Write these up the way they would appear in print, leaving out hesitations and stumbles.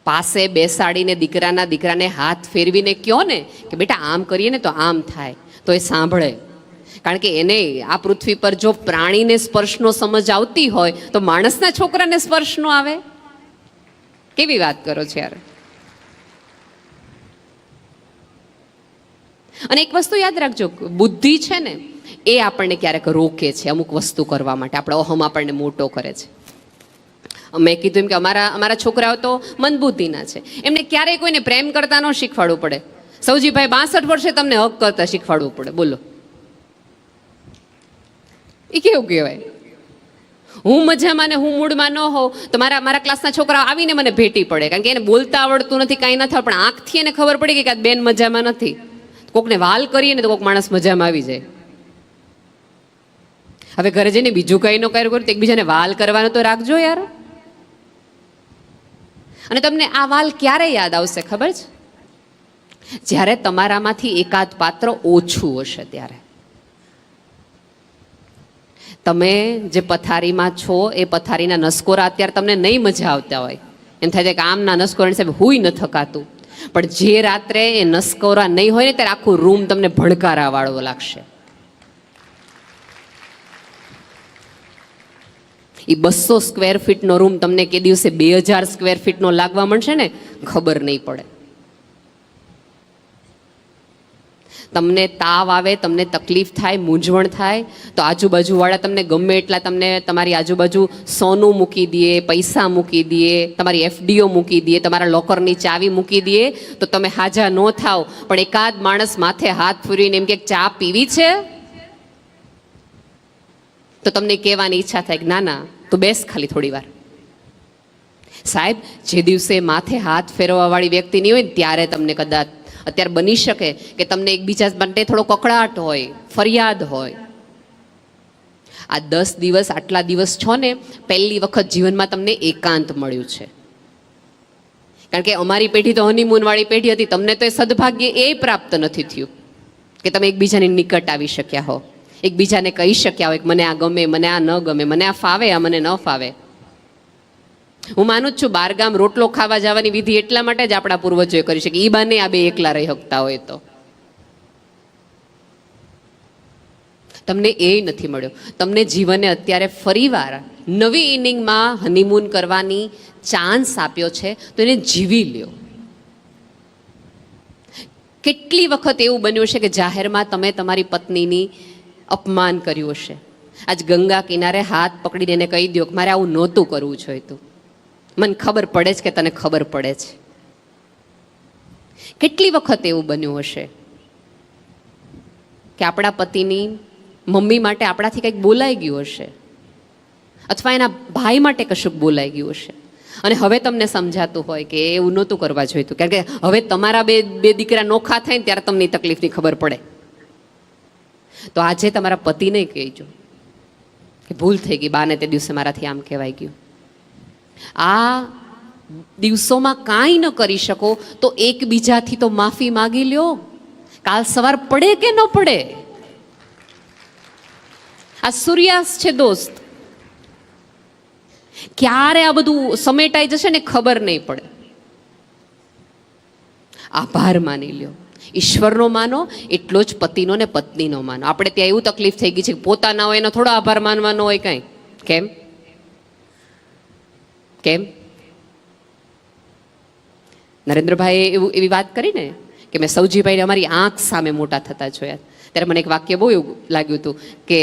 પાસે બેસાડીને દીકરાને હાથ ફેરવીને કહો ને કે બેટા આમ કરીએ ને તો આમ થાય, તો એ સાંભળે. કારણ કે એને આ પૃથ્વી પર જો પ્રાણીને સ્પર્શનો સમજ આવતી હોય તો માણસના છોકરાને સ્પર્શ નો આવે? કેવી વાત કરો છો યાર. અને એક વસ્તુ યાદ રાખજો, બુદ્ધિ છે ને એ આપણને ક્યારેક રોકે છે અમુક વસ્તુ કરવા માટે, આપણો અહમ આપણને મોટો કરે છે. મેં કીધું એમ કે અમારા છોકરાઓ તો મંદબુદ્ધિના છે, એમને ક્યારેય કોઈને પ્રેમ કરતા ન શીખવાડવું પડે. સૌજીભાઈ 62 વર્ષે તમને હક કરતા શીખવાડવું પડે, બોલો એ કેવું કહેવાય? હું મજામાં ને હું મૂડમાં ન હોઉં તો મારા ક્લાસના છોકરાઓ આવીને મને ભેટી પડે, કારણ કે એને બોલતા આવડતું નથી, કાંઈ નથી, પણ આંખથી એને ખબર પડી ગઈ કે આ બેન મજામાં નથી. કોકને વાલ કરીએ ને તો કોક માણસ મજામાં આવી જાય. હવે ઘરે જઈને બીજું કંઈ ન કર્યું તો એકબીજાને વાલ કરવાનું તો રાખજો યાર. અને તમને આ વાલ ક્યારે યાદ આવશે ખબર છે? જ્યારે તમારામાંથી એકાદ પાત્ર ઓછું હશે ત્યારે. તમે જે પથારીમાં છો એ પથારીના નસકોરા અત્યારે તમને નહીં મજા આવતા હોય, એમ થાય છે કે આમના નસકોરા સાહેબ હુંય ન થકાતું, પણ જે રાત્રે એ નસકોરા નહીં હોય ને ત્યારે આખું રૂમ તમને ભણકારા વાળવો લાગશે. એ 200 સ્ક્વેર ફીટનો રૂમ તમને કે દિવસે 2000 સ્ક્વેર ફીટનો લાગવા મળશે ને ખબર નહીં પડે. તમને તાવ આવે, તમને તકલીફ થાય, મૂંઝવણ થાય તો આજુબાજુવાળા તમને ગમે એટલા તમને તમારી આજુબાજુ સોનું મૂકી દે, પૈસા મૂકી દે, તમારી એફડીઓ મૂકી દે, તમારા લોકરની ચાવી મૂકી દે, તો તમે હાજા ન થાવ. પણ એકાદ માણસ માથે હાથ ફેરવીને એમ કે ચા પીવી છે તો તમને કહેવાની ઈચ્છા થાય કે ના ના તું બેસ ખાલી થોડી વાર. સાહેબ, જે દિવસે માથે હાથ ફેરવવાવાળી વ્યક્તિ નહીં હોય ત્યારે તમને કદાચ અત્યારે બની શકે કે તમને એકબીજા માટે થોડો કકળાટ હોય, ફરિયાદ હોય. આ 10 દિવસ આટલા દિવસ છો ને, પહેલી વખત જીવનમાં તમને એકાંત મળ્યું છે. કારણ કે અમારી પેઢી તો હનીમૂન વાળી પેઢી હતી, તમને તો એ સદભાગ્ય એ પ્રાપ્ત નથી થયું કે તમે એકબીજાની નિકટ આવી શક્યા હો, એકબીજાને કહી શક્યા હોય કે મને આ ગમે, મને આ ન ગમે, મને આ ફાવે, આ મને ન ફાવે. હું માનું જ છું બારગામ રોટલો ખાવા જવાની વિધિ એટલા માટે જ આપણા પૂર્વજોએ કરી છે કે ઈ બાને આ બે એકલા રહી શકતા હોય. તો તમને એ નથી મળ્યો. તમને જીવને અત્યારે ફરીવાર નવી ઇનિંગમાં હનીમૂન કરવાની ચાન્સ આપ્યો છે, તો એને જીવી લ્યો. કેટલી વખત એવું બન્યું છે કે જાહેરમાં તમે તમારી પત્નીની અપમાન કર્યું હશે. આજ ગંગા કિનારે હાથ પકડીને એને કહી દો કે મારે આવું નહોતું કરવું જોઈતું, મને ખબર પડે છે કે તને ખબર પડે છે. કેટલી વખત એવું બન્યું હશે કે આપણા પતિની મમ્મી માટે આપણાથી કંઈક બોલાઈ ગયું હશે, અથવા એના ભાઈ માટે કશુંક બોલાઈ ગયું હશે, અને હવે તમને સમજાતું હોય કે એવું નહોતું કરવા જોઈતું. કારણ કે હવે તમારા બે દીકરા નોખા થાય ને ત્યારે તમને તકલીફની ખબર પડે. તો આજે તમારા પતિને કહેજો કે ભૂલ થઈ ગઈ, બાને તે દિવસે મારાથી આમ કહેવાય ગયું. આ દિવસોમાં કાંઈ ન કરી શકો તો એકબીજાથી તો માફી માગી લ્યો. કાલ સવાર પડે કે ન પડે, આ સૂર્યાસ્ત છે દોસ્ત, ક્યારે આ બધું સમેટાઈ જશે ને ખબર નહીં પડે. આભાર માની લ્યો, ઈશ્વરનો માનો એટલો જ પતિનો ને પત્નીનો માનો. આપણે ત્યાં એવું તકલીફ થઈ ગઈ છે કે પોતાના હોય એનો થોડો આભાર માનવાનો હોય કાંઈ. કેમ કેમ નરેન્દ્રભાઈએ એવી વાત કરી ને કે મેં સૌજીભાઈને અમારી આંખ સામે મોટા થતા જોયા, ત્યારે મને એક વાક્ય બહુ એવું લાગ્યું હતું કે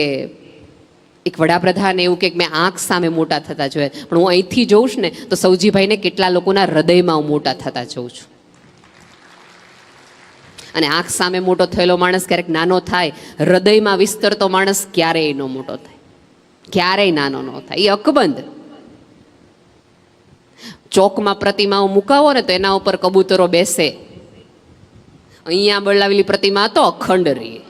એક વડાપ્રધાન એવું કે મેં આંખ સામે મોટા થતા જોયા, પણ હું અહીંથી જોઉં છું ને તો સૌજીભાઈને કેટલા લોકોના હૃદયમાં હું મોટા થતા જોઉં છું. અને આંખ સામે મોટો થયેલો માણસ ક્યારેક નાનો થાય, હૃદયમાં વિસ્તરતો માણસ ક્યારેય ન મોટો થાય, ક્યારેય નાનો ન થાય. એ અકબંધ. ચોકમાં પ્રતિમાઓ મુકાવો ને તો એના ઉપર કબૂતરો બેસે, અહીંયા બનાવેલી પ્રતિમા તો અખંડ રહી,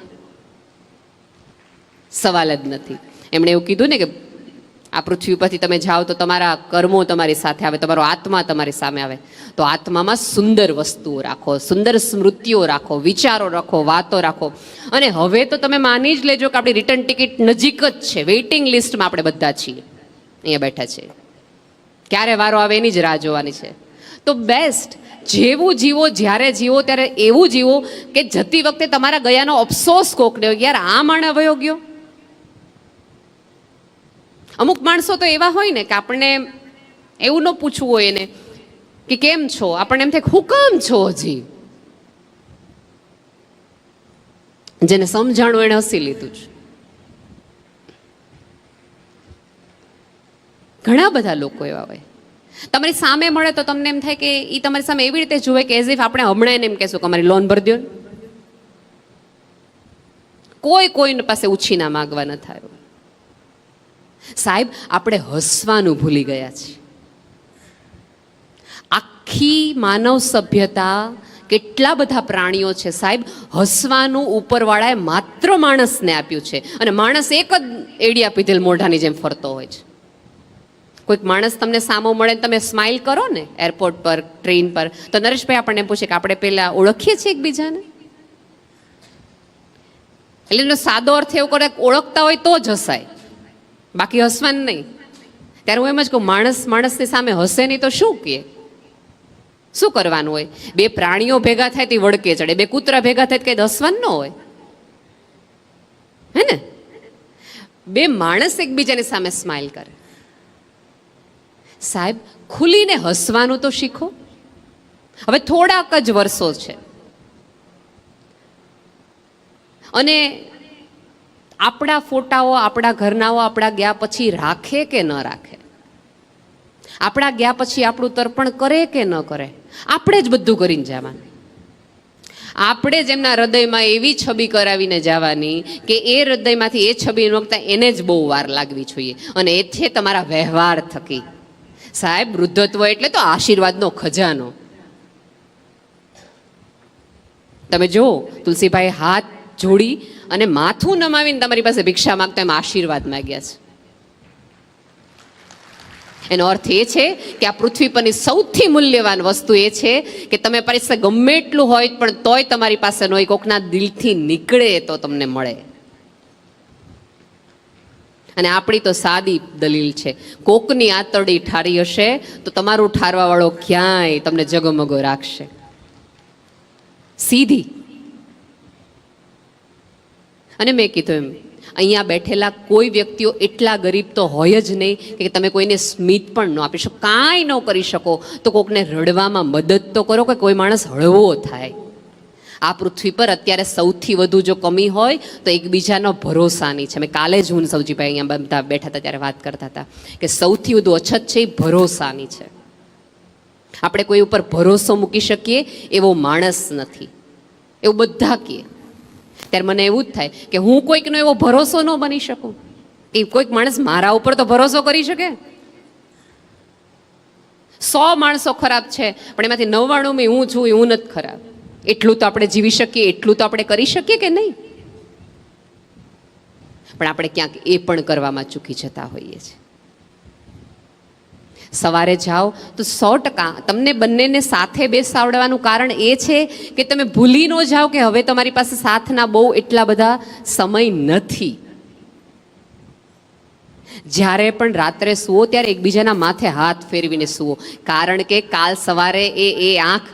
સવાલ જ નથી. એમણે એવું કીધું ને કે આ પૃથ્વી પરથી તમે જાઓ તો તમારા કર્મો તમારી સાથે આવે, તમારો આત્મા તમારી સામે આવે. તો આત્મામાં સુંદર વસ્તુઓ રાખો, સુંદર સ્મૃતિઓ રાખો, વિચારો રાખો, વાતો રાખો. અને હવે તો તમે માની જ લેજો કે આપણી રિટર્ન ટિકિટ નજીક જ છે, વેઇટિંગ લિસ્ટમાં આપણે બધા છીએ, અહીંયા બેઠા છે, ક્યારે વારો આવે એની જ રાહ જોવાની છે. તો બેસ્ટ. જેવું જીવો, જ્યારે જીવો ત્યારે એવું જીવો કે જતી વખતે તમારા ગયાનો અફસોસ કોકને હોય, યાર આ માણસ વયો ગયો. અમુક માણસો તો એવા હોય ને કે આપણને એવું ન પૂછવું હોય એને કે કેમ છો, આપણને એમ થાય હું કામ છો હજી. જેને સમજાણું એને હસી લીધું છે. ઘણા બધા લોકો એવા હોય, તમારી સામે મળે તો તમને એમ થાય કે એ તમારી સામે એવી રીતે જુએ કે એઝ ઇફ આપણે હમણાં એને એમ કહેશું કે અમારી લોન ભરી દો. કોઈને પાસે ઉછીના માગવા ન થાય. સાહેબ, આપણે હસવાનું ભૂલી ગયા છીએ. આખી માનવ સભ્યતા, કેટલા બધા પ્રાણીઓ છે સાહેબ, હસવાનું ઉપરવાળાએ માત્ર માણસને આપ્યું છે. અને માણસ એક જ એડિયા પીધેલ મોઢાની જેમ ફરતો હોય છે. કોઈક માણસ તમને સામો મળે ને તમે સ્માઇલ કરો ને એરપોર્ટ પર, ટ્રેન પર, તો નરેશભાઈ આપણને પૂછે કે આપણે પહેલા ઓળખીએ છીએ એકબીજાને. એટલે એનો સાદો અર્થ એવો કરે, ઓળખતા હોય તો જ હસાય, બાકી હસવાનું નહીં. ત્યારે હું એમ જ કહું, માણસની સામે હસે નહીં તો શું કહે, શું કરવાનું હોય? બે પ્રાણીઓ ભેગા થાય તે વળકે ચડે, બે કૂતરા ભેગા થાય કઈ હસવાનું ન હોય, હે ને? બે માણસ એકબીજાની સામે સ્માઇલ કરે. સાહેબ, ખુલીને હસવાનું તો શીખો. હવે થોડાક જ વર્ષો છે અને આપણા ફોટાઓ આપણા ઘરનાઓ આપણા ગયા પછી રાખે કે ન રાખે, આપણા ગયા પછી આપણું તર્પણ કરે કે ન કરે, આપણે જ બધું કરીને જવાનું. આપણે જ એમના હૃદયમાં એવી છબી કરાવીને જવાની કે એ હૃદયમાંથી એ છબી વખતે એને જ બહુ વાર લાગવી જોઈએ. અને એ છે તમારા વ્યવહાર થકી. સાહેબ, વૃદ્ધત્વ એટલે તો આશીર્વાદનો ખજાનો. તમે જો તુલસીભાઈ હાથ જોડી અને માથું નમાવીને તમારી પાસે ભિક્ષા માંગતા એમ આશીર્વાદ માંગ્યા છે. એનો અર્થ એ છે કે આ પૃથ્વી પરની સૌથી મૂલ્યવાન વસ્તુ એ છે કે તમે પાસે ગમે એટલું હોય પણ તોય તમારી પાસે ન હોય, કોકના દિલથી નીકળે તો તમને મળે. અને આપણી તો સાદી દલીલ છે, કોકની આતરડી ઠારી હશે તો તમારું ઠારવા વાળો ક્યાંય તમને જગમગો રાખશે. સીધી. અને મેં કીધું એમ, અહીંયા બેઠેલા કોઈ વ્યક્તિઓ એટલા ગરીબ તો હોય જ નહીં કે તમે કોઈને સ્મિત પણ ન આપી શકો, કાંઈ ન કરી શકો તો કોકને રડવામાં મદદ તો કરો કે કોઈ માણસ હળવો થાય. આ પૃથ્વી પર અત્યારે સૌથી વધુ જો કમી હોય તો એકબીજાનો ભરોસાની છે. મેં કાલે જ હું સૌજીભાઈ અહીંયા બધા બેઠા હતા ત્યારે વાત કરતા હતા કે સૌથી વધુ અછત છે એ ભરોસાની છે. આપણે કોઈ ઉપર ભરોસો મૂકી શકીએ એવો માણસ નથી, એવું બધા કહે. ત્યારે મને એવું જ થાય કે હું કોઈકનો એવો ભરોસો ન બની શકું કે કોઈક માણસ મારા ઉપર તો ભરોસો કરી શકે. 100 માણસો ખરાબ છે પણ એમાંથી 99 હું છું, હું નથી ખરાબ. એટલું તો આપણે જીવી શકીએ, એટલું તો આપણે કરી શકીએ કે નહીં? પણ આપણે ક્યાંક એ પણ કરવામાં ચૂકી જતા હોઈએ છીએ. સવારે જાઓ તો 100% તમને બંનેને સાથે બેસાડવાનું કારણ એ છે કે તમે ભૂલી ન જાઓ કે હવે તમારી પાસે સાથના બહુ એટલા બધા સમય નથી. જ્યારે પણ રાત્રે સૂવો ત્યારે એકબીજાના માથે હાથ ફેરવીને સૂવો, કારણ કે કાલ સવારે એ આંખ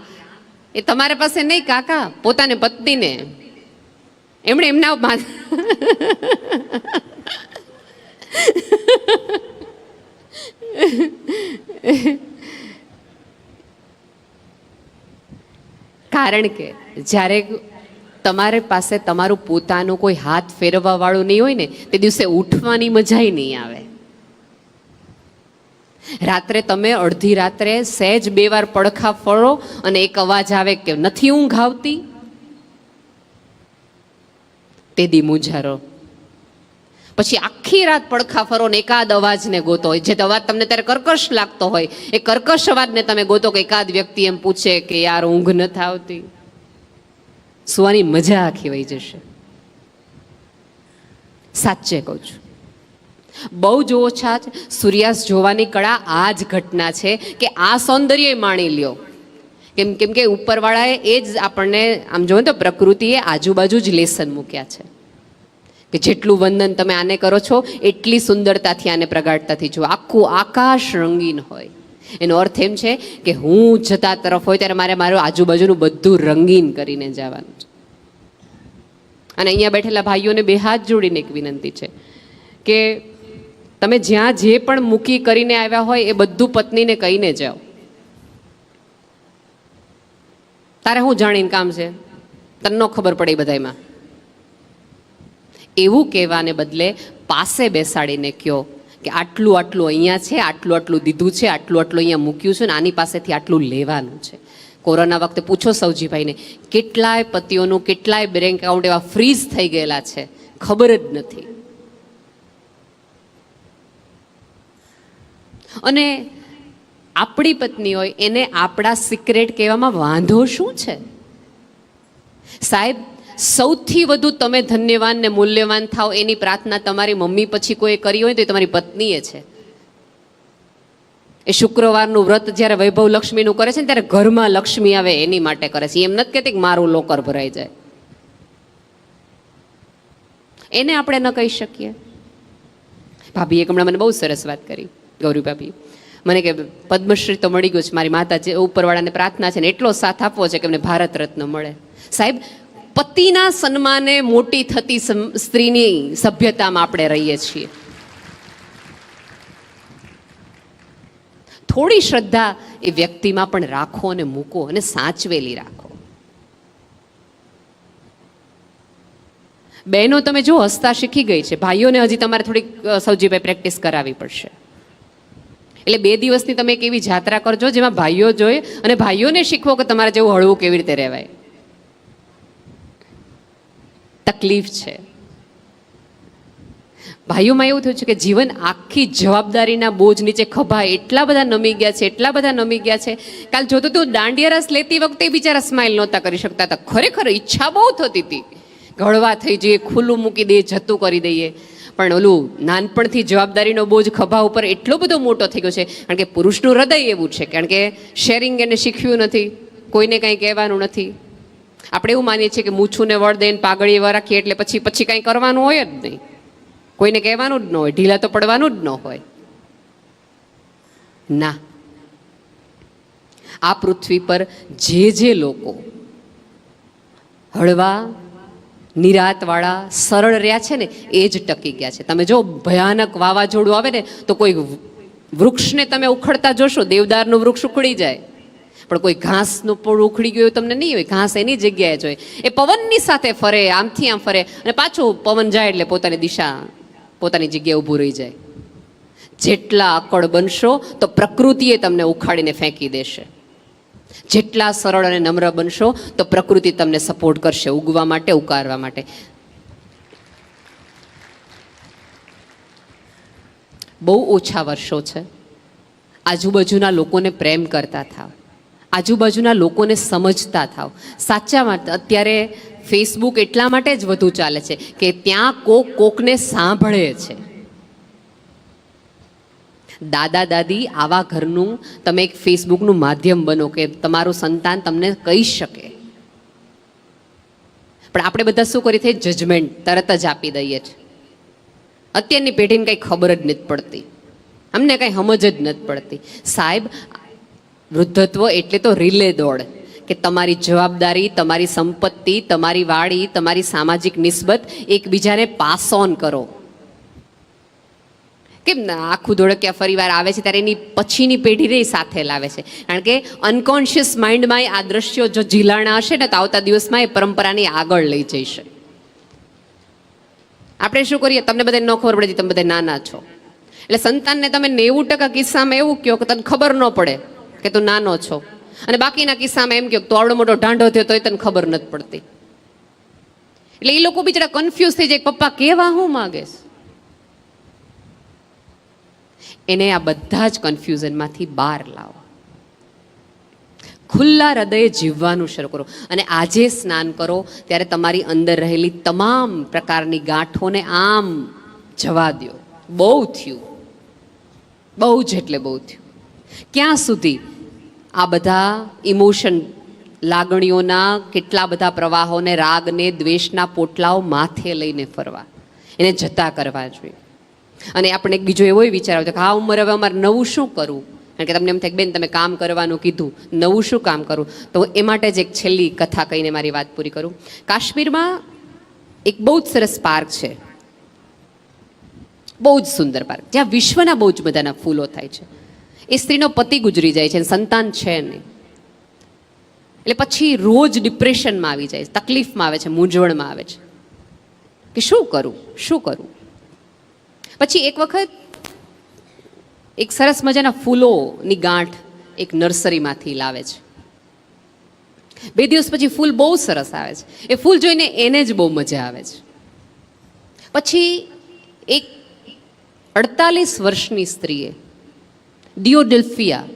એ તમારા પાસે નહીં કાકા, પોતાને પત્નીને એમણે એમના કારણ કે જ્યારે તમારી પાસે તમારું પોતાનું કોઈ હાથ ફેરવવા વાળું નહીં હોય ને તે દિવસે ઉઠવાની મજા નહીં આવે. રાત્રે તમે અડધી રાત્રે સહેજ 2 વાર પડખા ફરો અને એક અવાજ આવે કે નથી ઊંઘ આવતી, તે દી મુંજારો. પછી આખી રાત પડખા ફરો ને એકાદ અવાજને ગોતો હોય, જે અવાજ તમને ત્યારે કર્કશ લાગતો હોય એ કર્કશ અવાજને તમે ગોતો કે એકાદ વ્યક્તિ એમ પૂછે કે યાર ઊંઘ નથી આવતી. સુવાની મજા આખી વહી જશે. સાચે કહું છું, બહુ જ ઓછા છે. સૂર્યાસ્ત જોવાની કળા આ જ ઘટના છે કે આ સૌંદર્ય માણી લ્યો. કેમ કે ઉપરવાળાએ એ જ આપણને આમ જોવો તો પ્રકૃતિએ આજુબાજુ જ લેસન મૂક્યા છે કે જેટલું વંદન તમે આને કરો છો એટલી સુંદરતાથી આને પ્રગાઢતાથી જુઓ. આખું આકાશ રંગીન હોય, એનો અર્થ એમ છે કે હું જતા તરફ હોય ત્યારે મારે મારું આજુબાજુનું બધું રંગીન કરીને જવાનું છે. અને અહીંયા બેઠેલા ભાઈઓને બે હાથ જોડીને એક વિનંતી છે કે તમે જ્યાં જે પણ મૂકી કરીને આવ્યા હોય એ બધું પત્નીને કહીને જાઓ. તારે હું જાણીને કામ છે, તને ન ખબર પડે બધામાં. એવું કહેવાને બદલે પાસે બેસાડીને કહો કે આટલું આટલું અહીંયા છે, આટલું આટલું દીધું છે, આટલું આટલું અહીંયા મૂક્યું છે ને આની પાસેથી આટલું લેવાનું છે. કોરોના વખતે પૂછો સૌજીભાઈને, કેટલાય પતિઓનું કેટલાય બેંક એકાઉન્ટ એવા ફ્રીઝ થઈ ગયેલા છે, ખબર જ નથી. અને આપણી પત્ની હોય એને આપણા સિક્રેટ કહેવામાં વાંધો શું છે? સાહેબ, સૌથી વધુ તમે ધન્યવાન ને મૂલ્યવાન થાવ એની પ્રાર્થના તમારી મમ્મી પછી કોઈ કરી હોય તો એ તમારી પત્નીએ છે. એ શુક્રવારનું વ્રત જ્યારે વૈભવ લક્ષ્મીનું કરે છે ને ત્યારે ઘરમાં લક્ષ્મી આવે એની માટે કરે છે. એમ નથી કહેતી કે મારું લોકર ભરાઈ જાય. એને આપણે ન કહી શકીએ. ભાભી એક હમણાં મને બહુ સરસ વાત કરી, ગૌરી ભાભી મને કે પદ્મશ્રી તો મળી ગયું છે, મારી માતા જે ઉપરવાળાને પ્રાર્થના છે ને એટલો સાથ આપવો છે કે એમને ભારત રત્ન મળે. સાહેબ, પતિના સન્માને મોટી થતી સ્ત્રીની સભ્યતામાં આપણે રહીએ છીએ. થોડી શ્રદ્ધા એ વ્યક્તિમાં પણ રાખો અને મૂકો અને સાચવેલી રાખો. બહેનો તમે જો હસતા શીખી ગઈ છે, ભાઈઓને હજી તમારે થોડીક સૌજીભાઈ પ્રેક્ટિસ કરાવવી પડશે. એટલે 2 દિવસની તમે એક એવી જાત્રા કરજો જેમાં ભાઈઓ જોઈએ અને ભાઈઓને શીખવો કે તમારે જેવું હળવું કેવી રીતે રહેવાય. તકલીફ છે ભાઈઓમાં. એવું થયું છે કે જીવન આખી જવાબદારીના બોજ નીચે ખભા એટલા બધા નમી ગયા છે, એટલા બધા નમી ગયા છે. કાલ જોતો તું દાંડિયા રસ લેતી વખતે બિચારા સ્માઇલ નહોતા કરી શકતા હતા. ખરેખર ઈચ્છા બહુ થતી હતી, ગળવા થઈ જઈએ, ખુલ્લું મૂકી દઈએ, જતું કરી દઈએ. પણ ઓલું નાનપણથી જવાબદારીનો બોજ ખભા ઉપર એટલો બધો મોટો થઈ ગયો છે. કારણ કે પુરુષનું હૃદય એવું છે, કારણ કે શેરિંગ એને શીખ્યું નથી, કોઈને કંઈ કહેવાનું નથી. આપણે એવું માનીએ છીએ કે મૂછુંને વળ દઈને પાઘડીએ રાખીએ એટલે પછી કંઈ કરવાનું હોય જ નહીં, કોઈને કહેવાનું જ ન હોય, ઢીલા તો પડવાનું જ ન હોય. ના, આ પૃથ્વી પર જે લોકો હળવા નિરાતવાળા સરળ રહ્યા છે ને એ જ ટકી ગયા છે. તમે જો ભયાનક વાવાઝોડું આવે ને તો કોઈ વૃક્ષને તમે ઉખડતા જોશો, દેવદારનું વૃક્ષ ઉખડી જાય, પણ કોઈ ઘાસનું પણ ઉખડી ગયું તમને નહીં હોય. ઘાસ એની જગ્યાએ જ હોય. એ પવનની સાથે ફરે, આમથી આમ ફરે અને પાછું પવન જાય એટલે પોતાની દિશા પોતાની જગ્યાએ ઊભું રહી જાય. જેટલા અકળ બનશો તો પ્રકૃતિએ તમને ઉખાડીને ફેંકી દેશે. જેટલા સરળ અને નમ્ર બનશો તો પ્રકૃતિ તમને સપોર્ટ કરશે ઉગવા માટે, ઉકારવા માટે. બહુ ઓછા વર્ષો છે. આજુબાજુના લોકોને પ્રેમ કરતા થાવ, આજુબાજુના લોકોને સમજતા થાવ. સાચામાં અત્યારે ફેસબુક એટલા માટે જ વધુ ચાલે છે કે ત્યાં કોકને સાંભળે છે. દાદા દાદી આવા ઘરનું તમે એક ફેસબુકનું માધ્યમ બનો કે તમારું સંતાન તમને કહી શકે. પણ આપણે બધા શું કરી છે? જજમેન્ટ તરત જ આપી દઈએ છીએ. અત્યારની પેઢીને કંઈ ખબર જ નથી પડતી, અમને કંઈ સમજ જ નથી પડતી. સાહેબ, વૃદ્ધત્વ એટલે તો રિલે દોડ કે તમારી જવાબદારી, તમારી સંપત્તિ, તમારી વાડી, તમારી સામાજિક નિસ્બત એકબીજાને પાસ ઓન કરો. કેમ આખું ધોળકિયા ફરીવાર આવે છે ત્યારે એની પછીની પેઢીને સાથે લાવે છે. કારણ કે અનકોન્શિયસ માઇન્ડમાં આ દ્રશ્યો જો ઝીલાણા હશે ને તો આવતા દિવસમાં એ પરંપરાની આગળ લઈ જઈશે. આપણે શું કરીએ? તમને બધાને ન ખબર પડે, તમે બધા નાના છો એટલે સંતાનને તમે 90% કિસ્સામાં એવું કહો કે તને ખબર ન પડે કે તું નાનો છો, અને બાકીના કિસ્સામાં એમ કહો તો આવડો મોટો ઢાંઢો થયો તો તને ખબર નથી પડતી. એટલે એ લોકો બિચારા કન્ફ્યુઝ થઈ જાય, પપ્પા કેવા હું માગે છે. એને આ બધા જ કન્ફ્યુઝનમાંથી બહાર લાવો. ખુલ્લા હૃદયે જીવવાનું શરૂ કરો. અને આજે સ્નાન કરો ત્યારે તમારી અંદર રહેલી તમામ પ્રકારની ગાંઠોને આમ જવા દો. બહુ થયું, બહુ જ એટલે બહુ થયું. ક્યાં સુધી આ બધા ઇમોશન, લાગણીઓના કેટલા બધા પ્રવાહોને, રાગને, દ્વેષના પોટલાઓ માથે લઈને ફરવા? એને જતા કરવા જોઈએ. અને આપણે એક બીજો એવો વિચાર આવતો કે આ ઉંમરે હવે અમારે નવું શું કરવું? કારણ કે તમને એમ થાય કે બેન તમે કામ કરવાનું કીધું, નવું શું કામ કરું? તો એ માટે જ એક છેલ્લી કથા કહીને મારી વાત પૂરી કરું. કાશ્મીરમાં એક બહુ જ સરસ પાર્ક છે, બહુ જ સુંદર પાર્ક, જ્યાં વિશ્વના બહુ જ બધાના ફૂલો થાય છે. એ સ્ત્રીનો પતિ ગુજરી જાય છે, સંતાન છે નહીં, એટલે પછી રોજ ડિપ્રેશનમાં આવી જાય છે, તકલીફમાં આવે છે, મૂંઝવણમાં આવે છે કે શું કરું, શું કરું. પછી એક વખત એક સરસ મજાના ફૂલોની ગાંઠ એક નર્સરીમાંથી લાવે છે. 2 દિવસ પછી ફૂલ બહુ સરસ આવે છે. એ ફૂલ જોઈને એને જ બહુ મજા આવે છે. પછી એક 48 વર્ષની સ્ત્રીએ ડિયોડેલ્ફિયા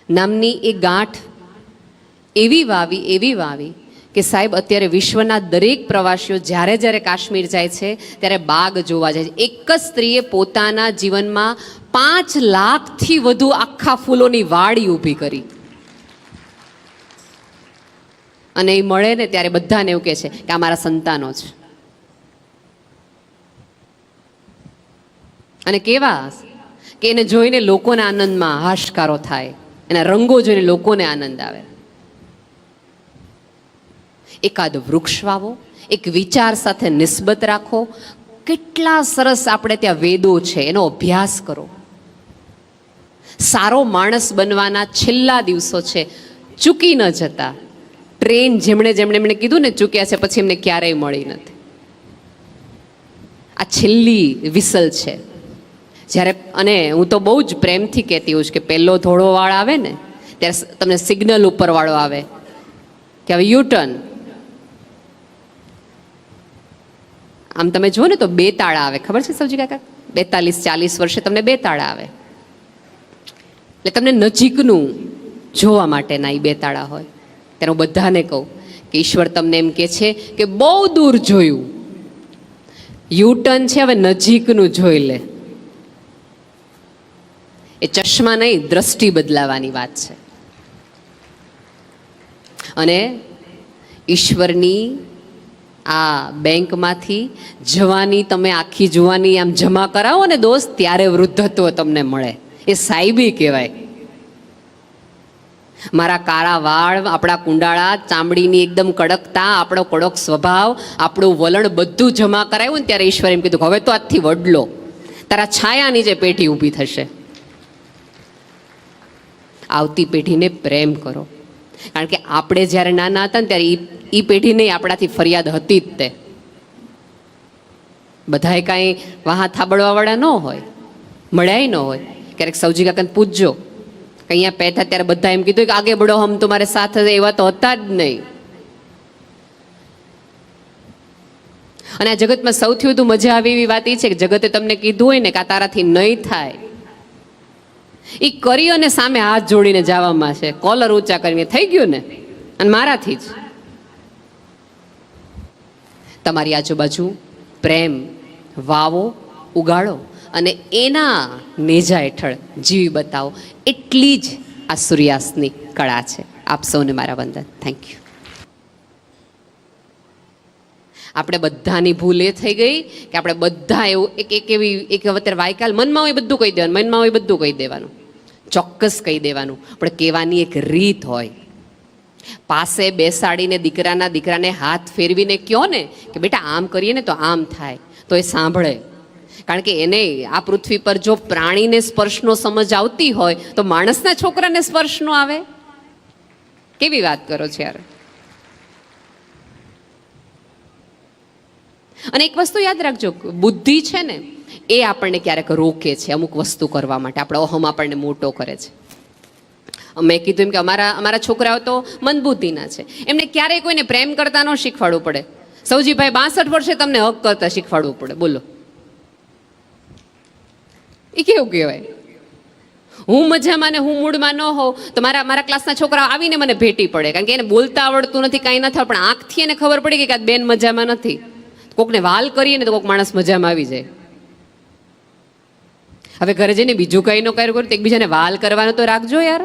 નામની એ ગાંઠ એવી વાવી કે સાહેબ અત્યારે વિશ્વના દરેક પ્રવાસીઓ જ્યારે જ્યારે કાશ્મીર જાય છે ત્યારે બાગ જોવા જાય છે. એક જ સ્ત્રીએ પોતાના જીવનમાં 5 લાખથી વધુ આખા ફૂલોની વાડી ઊભી કરી. અને એ મળે ને ત્યારે બધાને એવું કહે છે કે આ મારા સંતાનો છે. અને કેવા કે એને જોઈને લોકોના આનંદમાં હાશકારો થાય, એના રંગો જોઈને લોકોને આનંદ આવે. એકાદ વૃક્ષ વાવો, એક વિચાર સાથે નિસ્બત રાખો. કેટલા સરસ આપણે ત્યાં વેદો છે, એનો અભ્યાસ કરો. સારો માણસ બનવાના છેલ્લા દિવસો છે, ચૂકી ન જતા. ટ્રેન જેમણે કીધું ને ચૂક્યા છે પછી એમને ક્યારેય મળી નથી. આ છેલ્લી વિસલ છે જ્યારે, અને હું તો બહુ જ પ્રેમથી કહેતી હોઉં છું કે પહેલો ધોળો વાળ આવે ને ત્યારે તમને સિગ્નલ ઉપર વાળો આવે કે હવે યુટર્ન. આમ તમે જુઓ ને તો 2 તાળા આવે, ખબર છે સૌજી કાકા? 42-40 વર્ષે તમને 2 તાળા આવે, એટલે તમને નજીકનું જોવા માટેના એ 2 તાળા હોય. ત્યારે હું બધાને કહું કે ઈશ્વર તમને એમ કહે છે કે બહુ દૂર જોયું, યુટર્ન છે હવે નજીકનું જોઈ લે. એ ચશ્મા નહીં, દ્રષ્ટિ બદલાવાની વાત છે. અને ઈશ્વરની આ બેંકમાંથી જવાની, તમે આખી જુવાની આમ જમા કરાવો ને દોસ્ત, ત્યારે વૃદ્ધત્વ તમને મળે. એ સાહેબી કહેવાય. મારા કાળા વાળ, આપણા કુંડાળા, ચામડીની એકદમ કડકતા, આપણો કડક સ્વભાવ, આપણું વલણ બધું જમા કરાવ્યું ને ત્યારે ઈશ્વર એમ કીધું હવે તો આજથી વડલો, તારા છાયા નીચે પેઢી ઊભી થશે. આવતી પેઢીને પ્રેમ કરો, કારણ કે આપણે જ્યારે નાના હતા ને ત્યારે એ પેઢી નહીં આપણાથી ફરિયાદ હતી જ તે. બધાએ કાંઈ વાહ થાબડવાવાળા ન હોય, મળ્યાય ન હોય. ક્યારેક સૌજી કાકાને પૂછજો કે અહીંયા પહેતા ત્યારે બધા એમ કીધું કે આગે બઢો હમ તમારે સાથ, એવા તો હતા જ નહીં. અને આ જગતમાં સૌથી વધુ મજા આવે એવી વાત એ છે કે જગતે તમને કીધું હોય ને કે આ તારાથી નહીં થાય, એ કરી અને સામે હાથ જોડીને જવામાં છે, કોલર ઊંચા કરીને થઈ ગયું ને, અને મારાથી જ. તમારી આજુબાજુ પ્રેમ વાવો, ઉગાડો અને એના નેજા હેઠળ જીવી બતાવો. એટલી જ આ સૂર્યાસ્તની કળા છે. આપ સૌને મારા વંદન. Thank you. આપણે બધાની ભૂલ એ થઈ ગઈ કે આપણે બધા એવું એક અત્યારે વાયકાલ મનમાં હોય બધું કહી દેવાનું, મનમાં હોય બધું કહી દેવાનું, ચોક્કસ કહી દેવાનું. પણ કહેવાની એક રીત હોય. પાસે બેસાડીને દીકરાને હાથ ફેરવીને કહો ને કે બેટા આમ કરીએ ને તો આમ થાય, તો એ સાંભળે. કારણ કે એને આ પૃથ્વી પર જો પ્રાણીને સ્પર્શનો સમજ આવતી હોય તો માણસના છોકરાને સ્પર્શ નો આવે? કેવી વાત કરો છો યાર. અને એક વસ્તુ યાદ રાખજો, બુદ્ધિ છે ને એ આપણને ક્યારેક રોકે છે અમુક વસ્તુ કરવા માટે. આપણો અહમ આપણને મોટો કરે છે. મેં કીધું એમ કે અમારા છોકરાઓ તો મંદબુદ્ધિના છે, એમને ક્યારેય કોઈને પ્રેમ કરતા ન શીખવાડવું પડે. સૌજીભાઈ 62 વર્ષે તમને હક કરતા શીખવાડવું પડે. બોલો એ કેવું કહેવાય? હું મજામાં ને હું મૂડમાં ન હોઉં તો મારા ક્લાસના છોકરાઓ આવીને મને ભેટી પડે, કારણ કે એને બોલતા આવડતું નથી, કાંઈ નથી, પણ આંખથી એને ખબર પડી કે આ બેન મજામાં નથી. કોકને વાલ કરીએ ને તો કોક માણસ મજામાં આવી જાય. હવે ઘરે જઈને બીજું કંઈ ન કર્યું તો એકબીજાને વાલ કરવાનો તો રાખજો યાર.